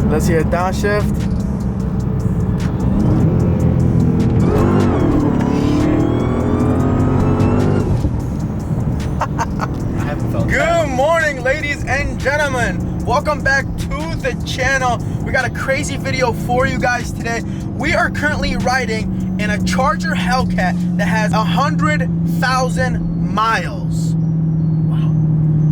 Let's hear a downshift. Good morning, ladies and gentlemen. Welcome back to the channel. We got a crazy video for you guys today. We are currently riding in a Charger Hellcat that has 100,000 miles. Wow,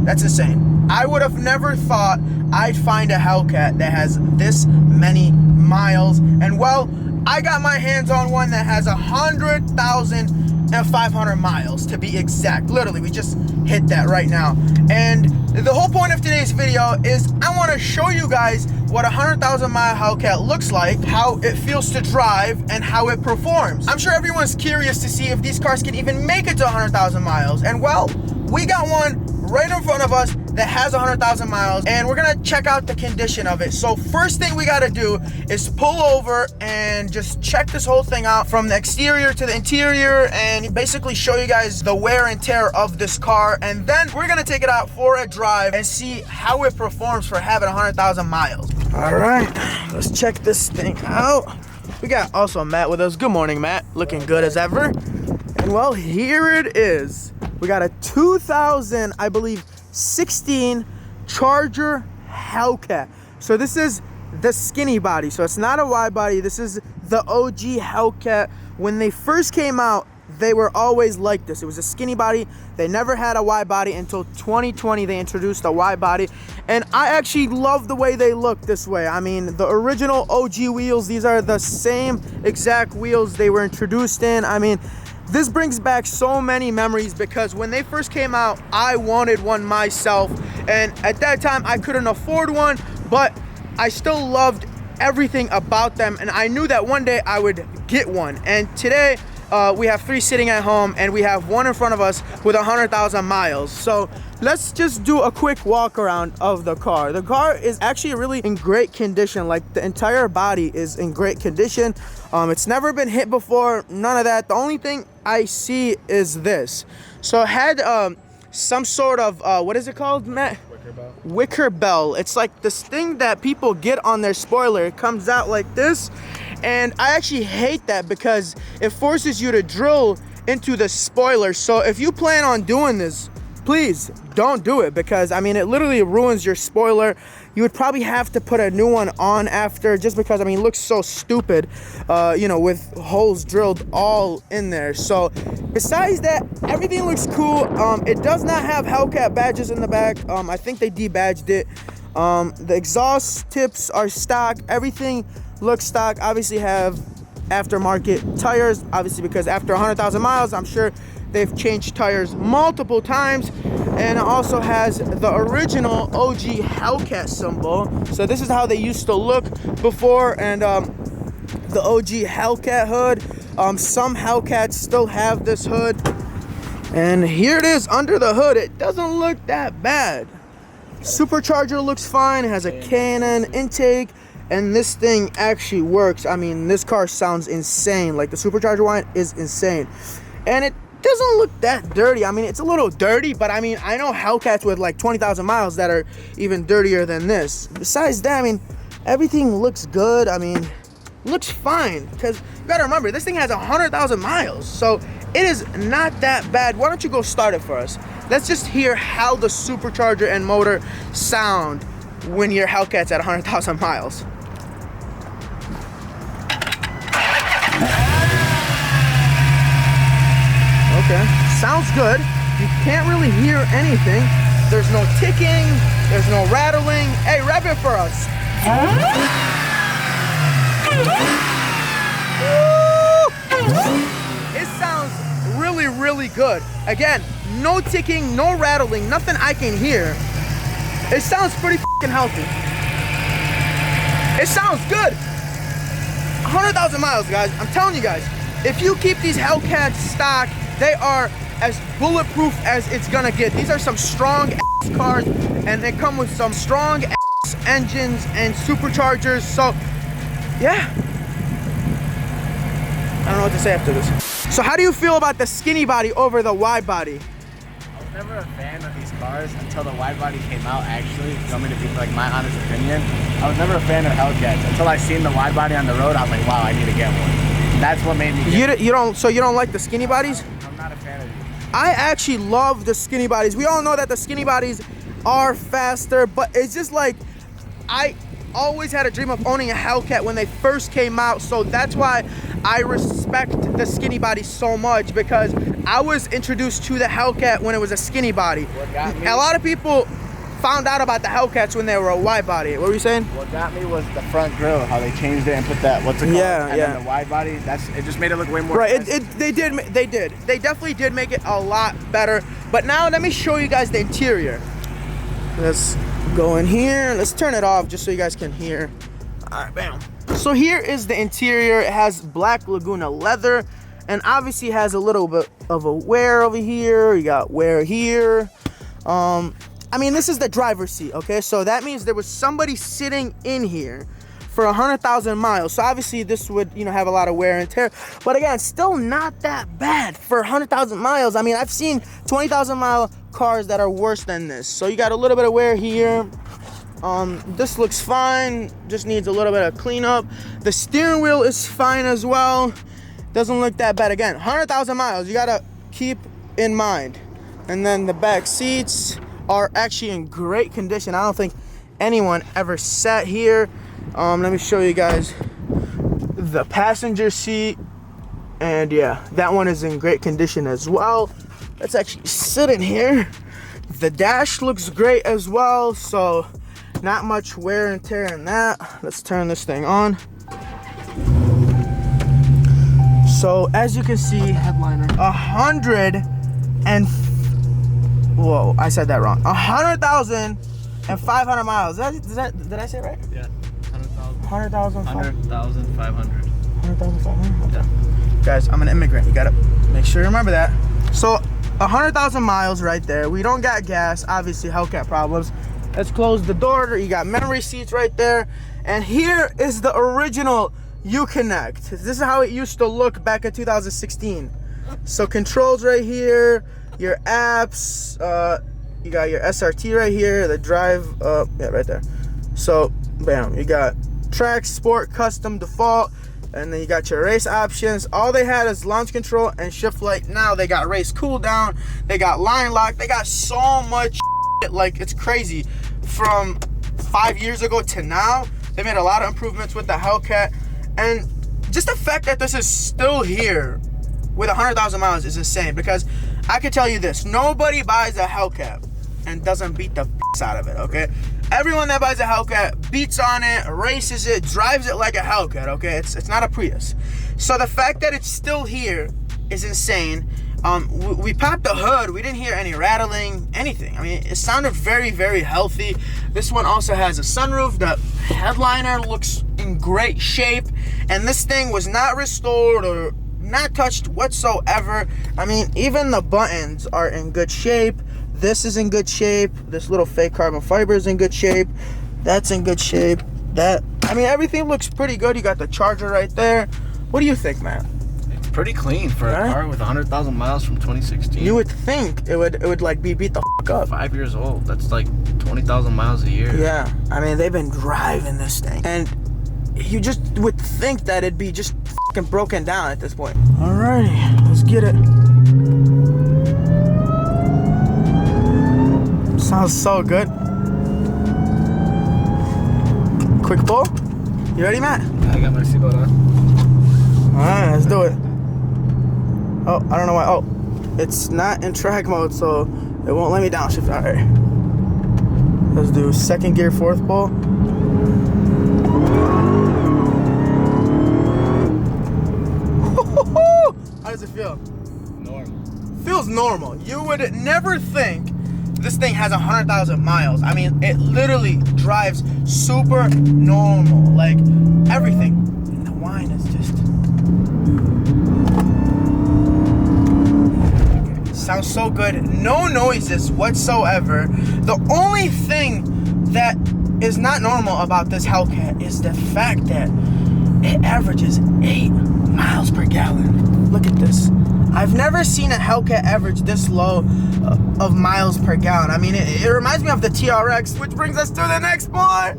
that's insane. I would have never thought I'd find a Hellcat that has this many miles. And well, I got my hands on one that has 100,500 miles to be exact. Literally, we just hit that right now. And the whole point of today's video is I want to show you guys what a 100,000 mile Hellcat looks like, how it feels to drive, and how it performs. I'm sure everyone's curious to see if these cars can even make it to 100,000 miles. And well, we got one right in front of us that has 100,000 miles, and we're gonna check out the condition of it. So first thing we gotta do is pull over and just check this whole thing out from the exterior to the interior and basically show you guys the wear and tear of this car. And then we're gonna take it out for a drive and see how it performs for having 100,000 miles. All right, let's check this thing out. We got also Matt with us. Good morning, Matt. Looking good as ever. And well, here it is. We got a 2000, I believe, 16 Charger Hellcat. So this is the skinny body, so it's not a wide body. This is the OG Hellcat. When they first came out, they were always like this. It was a skinny body. They never had a wide body until 2020. They introduced a wide body, and I actually love the way they look this way. I mean, the original OG wheels, these are the same exact wheels they were introduced in. I mean, this brings back so many memories because when they first came out, I wanted one myself. And at that time, I couldn't afford one, but I still loved everything about them. And I knew that one day I would get one. And today, we have 3 sitting at home, and we have one in front of us with 100,000 miles. So let's just do a quick walk around of the car. The car is actually really in great condition. Like, the entire body is in great condition. It's never been hit before, none of that. The only thing I see is this. So it had some sort of, what is it called, Matt? Wicker bell. Wicker bell. It's like this thing that people get on their spoiler. It comes out like this. And I actually hate that because it forces you to drill into the spoiler. So if you plan on doing this, please don't do it, because I mean, it literally ruins your spoiler. You would probably have to put a new one on after, just because I mean, it looks so stupid, you know, with holes drilled all in there. So besides that, everything looks cool. It does not have Hellcat badges in the back. I think they debadged it. The exhaust tips are stock. Everything looks stock. Obviously have aftermarket tires, obviously, because after 100,000 miles, I'm sure they've changed tires multiple times. And it also has the original OG Hellcat symbol. So this is how they used to look before. And the OG Hellcat hood, some Hellcats still have this hood. And here it is under the hood. It doesn't look that bad. Supercharger looks fine. It has a K&N intake, and this thing actually works. I mean, this car sounds insane. Like, the supercharger one is insane, and it doesn't look that dirty. I mean, it's a little dirty, but I mean, I know Hellcats with like 20,000 miles that are even dirtier than this. Besides that, I mean, everything looks good. I mean, looks fine, because you gotta remember, this thing has 100,000 miles, so it is not that bad. Why don't you go start it for us? Let's just hear how the supercharger and motor sound when your Hellcat's at 100,000 miles. Okay, sounds good. You can't really hear anything. There's no ticking, there's no rattling. Hey, rev it for us. It sounds really, really good. Again, no ticking, no rattling, nothing I can hear. It sounds pretty fucking healthy. It sounds good. 100,000 miles, guys. I'm telling you guys, if you keep these Hellcats stock, they are as bulletproof as it's gonna get. These are some strong ass cars, and they come with some strong ass engines and superchargers. So, yeah. I don't know what to say after this. So how do you feel about the skinny body over the wide body? I was never a fan of these cars until the wide body came out, actually. If you want me to be like my honest opinion, I was never a fan of Hellcats until I seen the wide body on the road. I was like, wow, I need to get one. That's what made me get one. So you don't like the skinny bodies? I'm not a fan of these. I actually love the skinny bodies. We all know that the skinny bodies are faster, but it's just like, I always had a dream of owning a Hellcat when they first came out, so that's why I respect the skinny body so much, because I was introduced to the Hellcat when it was a skinny body. A lot of people found out about the Hellcats when they were a wide body. What were you saying? What got me was the front grille, how they changed it and put that, what's it called? Yeah, and then the wide body, it just made it look way more right. They definitely did make it a lot better. But now let me show you guys the interior. Let's go in here. Let's turn it off just so you guys can hear. All right, bam. So here is the interior. It has black Laguna leather, and obviously has a little bit of a wear over here. You got wear here. I mean, this is the driver's seat, okay? So that means there was somebody sitting in here for 100,000 miles. So obviously this would, you know, have a lot of wear and tear. But again, still not that bad for 100,000 miles. I mean, I've seen 20,000 mile cars that are worse than this. So you got a little bit of wear here. This looks fine, just needs a little bit of cleanup. The steering wheel is fine as well. Doesn't look that bad. Again, 100,000 miles, you gotta keep in mind. And then the back seats are actually in great condition. I don't think anyone ever sat here. Let me show you guys the passenger seat. And yeah, that one is in great condition as well. Let's actually sit in here. The dash looks great as well, so not much wear and tear in that. Let's turn this thing on. So as you can see, headliner, 100,500 miles. Did I say it right? Yeah. 100,000. 100,500. 100,500. Yeah. Guys, I'm an immigrant. You gotta make sure you remember that. So 100,000 miles right there. We don't got gas. Obviously, Hellcat problems. Let's close the door. You got memory seats right there. And here is the original Uconnect. This is how it used to look back in 2016. So controls right here, your apps, you got your SRT right here, the drive, yeah, right there. So, bam, you got track, sport, custom, default, and then you got your race options. All they had is launch control and shift light. Now they got race cool down, they got line lock, they got so much shit, like it's crazy. From 5 years ago to now, they made a lot of improvements with the Hellcat, and just the fact that this is still here with 100,000 miles is insane, because I can tell you this, nobody buys a Hellcat and doesn't beat the out of it, okay? Everyone that buys a Hellcat beats on it, races it, drives it like a Hellcat, okay? It's not a Prius. So the fact that it's still here is insane. We popped the hood, we didn't hear any rattling, anything. I mean, it sounded very, very healthy. This one also has a sunroof. The headliner looks in great shape, and this thing was not restored or not touched whatsoever. I mean, even the buttons are in good shape. This is in good shape. This little fake carbon fiber is in good shape. That's in good shape. I mean, everything looks pretty good. You got the charger right there. What do you think, man? It's pretty clean for a car with 100,000 miles from 2016. You would think it would like be beat the f up. 5 years old. That's like 20,000 miles a year. Yeah, I mean, they've been driving this thing, and you just would think that it'd be just fucking broken down at this point. Alrighty, let's get it. Sounds so good. Quick pull. You ready, Matt? I got my seatbelt on. Alright, let's do it. Oh, I don't know why. Oh, it's not in track mode, so it won't let me downshift. All right, let's do second gear, fourth pole. How does it feel? Normal. Feels normal. You would never think this thing has 100,000 miles. I mean, it literally drives super normal. Like everything. And the whine is just. Sounds so good. No noises whatsoever. The only thing that is not normal about this Hellcat is the fact that it averages 8 miles per gallon. Look at this. I've never seen a Hellcat average this low of miles per gallon. I mean, it reminds me of the TRX, which brings us to the next part.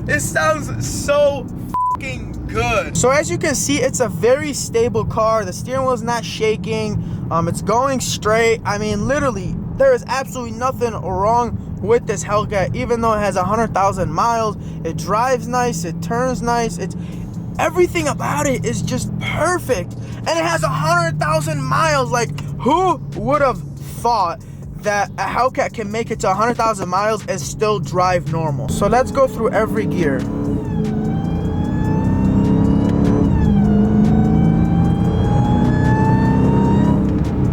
It sounds so fucking good. So as you can see, it's a very stable car. The steering wheel is not shaking. It's going straight. I mean, literally, there is absolutely nothing wrong with this Hellcat, even though it has 100,000 miles. It drives nice, it turns nice, it's everything about it is just perfect. And it has 100,000 miles. Like, who would have thought that a Hellcat can make it to 100,000 miles and still drive normal? So let's go through every gear. It's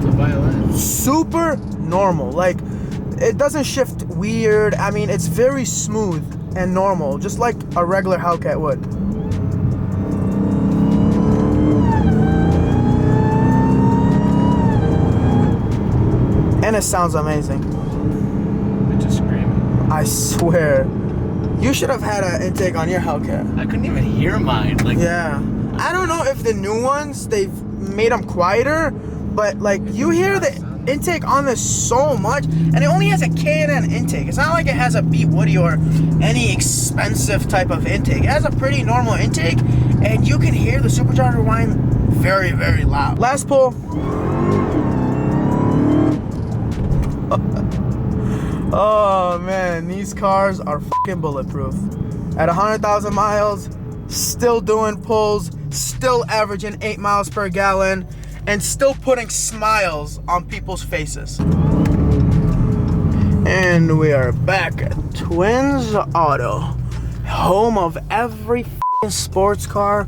a violin. Super normal. Like, it doesn't shift weird. I mean, it's very smooth and normal, just like a regular Hellcat would. And it sounds amazing. It's just screaming. I swear. You should have had an intake on your Hellcat. I couldn't even hear mine. Like, yeah. I don't know if the new ones, they've made them quieter, but like you hear the intake on this so much, and it only has a K&N intake. It's not like it has a Beat Woody or any expensive type of intake. It has a pretty normal intake, and you can hear the supercharger whine very, very loud. Last pull. Oh man, these cars are fucking bulletproof. At 100,000 miles, still doing pulls, still averaging 8 miles per gallon, and still putting smiles on people's faces. And we are back at Twins Auto, home of every f***ing sports car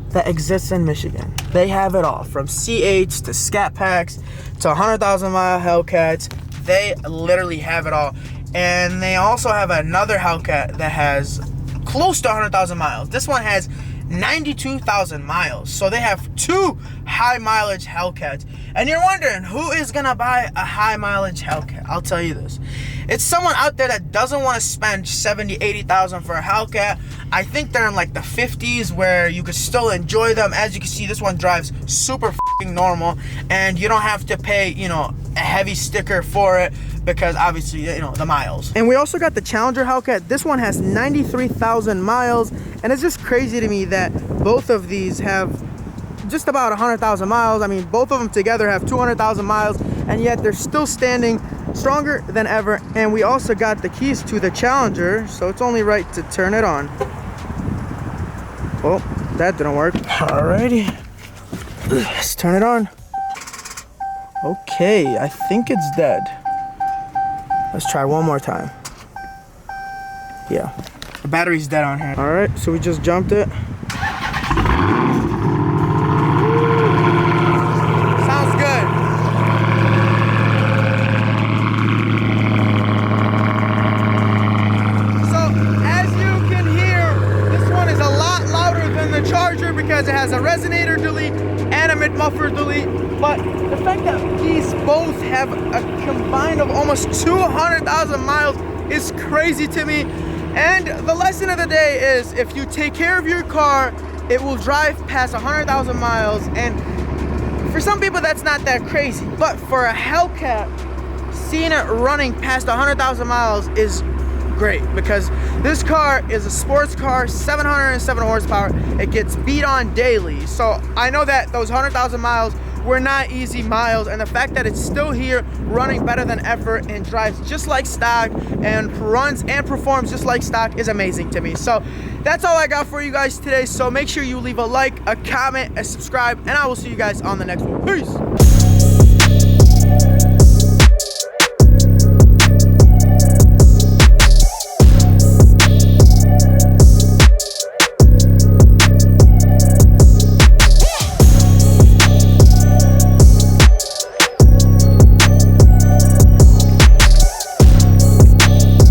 that exists in Michigan. They have it all, from C8s to Scat Packs to 100,000 mile Hellcats. They literally have it all. And they also have another Hellcat that has close to 100,000 miles. This one has 92,000 miles. So they have two high mileage Hellcats. And you're wondering, who is gonna buy a high mileage Hellcat? I'll tell you this. It's someone out there that doesn't want to spend 70, 80,000 for a Hellcat. I think they're in like the 50s where you could still enjoy them. As you can see, this one drives super f***ing normal, and you don't have to pay, you know, a heavy sticker for it because obviously, you know, the miles. And we also got the Challenger Hellcat. This one has 93,000 miles, and it's just crazy to me that both of these have just about 100,000 miles. I mean, both of them together have 200,000 miles, and yet they're still standing stronger than ever. And we also got the keys to the Challenger, so it's only right to turn it on. Oh, that didn't work. Alrighty, let's turn it on. Okay, I think it's dead. Let's try one more time. Yeah, the battery's dead on here. All right, so we just jumped it. Sounds good. So as you can hear, this one is a lot louder than the Charger because it has a resonator delete and a mid-muffler delete. But the fact that these both have a combined of almost 200,000 miles is crazy to me. And the lesson of the day is, if you take care of your car, it will drive past 100,000 miles. And for some people, that's not that crazy. But for a Hellcat, seeing it running past 100,000 miles is great, because this car is a sports car, 707 horsepower. It gets beat on daily. So I know that those 100,000 miles were not easy miles, and the fact that it's still here running better than ever and drives just like stock and runs and performs just like stock is amazing to me. So that's all I got for you guys today. So make sure you leave a like, a comment, a subscribe, and I will see you guys on the next one. Peace.